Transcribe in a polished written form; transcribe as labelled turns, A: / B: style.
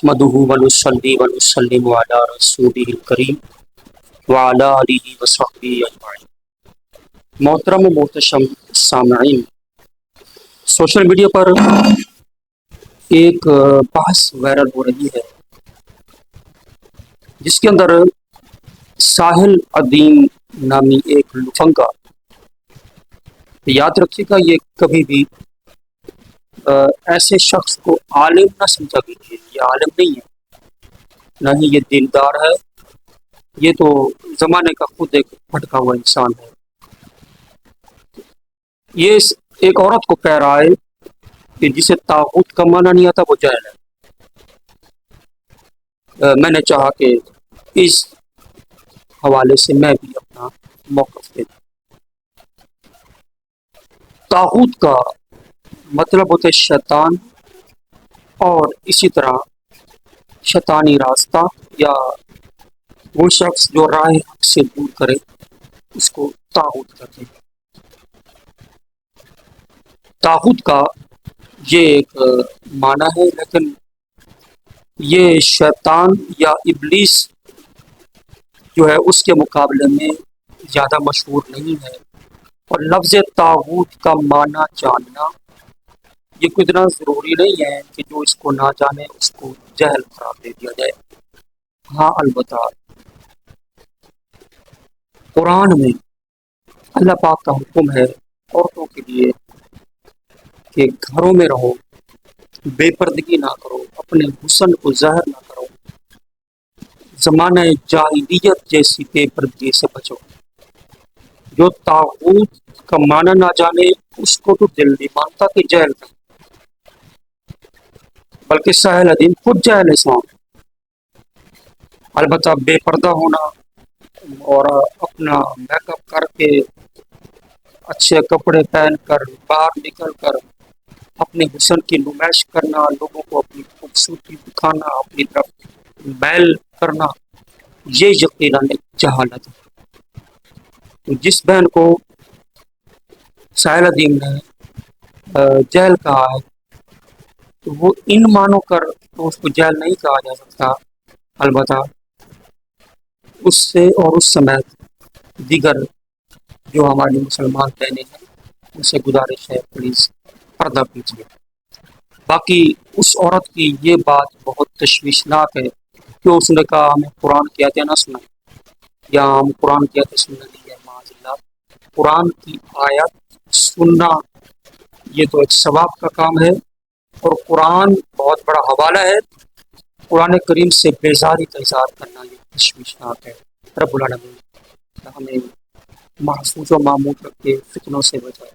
A: نحمدہ ونصلی ونسلم علی رسولہ الکریم وعلی آلہ وصحبہ اجمعین۔ محترم و محتشم سامعین، سوشل میڈیا پر ایک بحث وائرل ہو رہی ہے جس کے اندر ساحل عدیم نامی ایک لفنگا، یاد رکھیے گا یہ کبھی بھی ایسے شخص کو عالم نہ سمجھا کیجیے، یہ عالم نہیں ہے، نہ ہی یہ دیندار ہے، یہ تو زمانے کا خود ایک بھٹکا ہوا انسان ہے۔ یہ ایک عورت کو کہہ رہا ہے کہ جسے طاغوت کا معنی نہیں آتا وہ جاہل ہے۔ میں نے چاہا کہ اس حوالے سے میں بھی اپنا موقف دے دوں۔ طاغوت کا مطلب ہوتا ہے شیطان، اور اسی طرح شیطانی راستہ یا وہ شخص جو راہ حق سے دور کرے اس کو طاغوت کہتے ہیں۔ طاغوت کا یہ ایک معنی ہے، لیکن یہ شیطان یا ابلیس جو ہے اس کے مقابلے میں زیادہ مشہور نہیں ہے، اور لفظ طاغوت کا معنی جاننا یہ کوئی اتنا ضروری نہیں ہے کہ جو اس کو نہ جانے اس کو جہل قرار دے دیا جائے۔ ہاں البتہ قرآن میں اللہ پاک کا حکم ہے عورتوں کے لیے کہ گھروں میں رہو، بے پردگی نہ کرو، اپنے حسن کو ظاہر نہ کرو، زمانہ جاہلیت جیسی بے پردگی سے بچو۔ جو طاغوت کا معنی نہ جانے اس کو تو دل نہیں مانتا کہ جہل ہے، بلکہ ساحل عدیم خود جہل اسلام ہے۔ البتہ بے پردہ ہونا اور اپنا میک اپ کر کے اچھے کپڑے پہن کر باہر نکل کر اپنے حسن کی نمائش کرنا، لوگوں کو اپنی خوبصورتی دکھانا، اپنی طرف میل کرنا، یہ یقیناً ایک جہالت ہے۔ تو جس بہن کو ساحل عدیم نے جہل کہا ہے تو وہ ان مانو کر تو اس کو جہل نہیں کہا جا سکتا، البتہ اس سے اور اس سمیت دیگر جو ہماری مسلمان بہنیں ہیں ان سے گزارش ہے پلیز پردہ کیجیے۔ باقی اس عورت کی یہ بات بہت تشویشناک ہے کہ اس نے کہا ہمیں قرآن کی آیتیں نہ سنائیں یا ہم قرآن کی آیتیں سننے نہیں ہے۔ معاذ اللہ، قرآن کی آیت سننا یہ تو ایک ثواب کا کام ہے، اور قرآن بہت بڑا حوالہ ہے۔ قرآن کریم سے بیزاری کا اظہار کرنا یہ تشویشناک ہے۔ رب العالمین ہمیں محفوظ و معمول رکھ کے فتنوں سے بچائے۔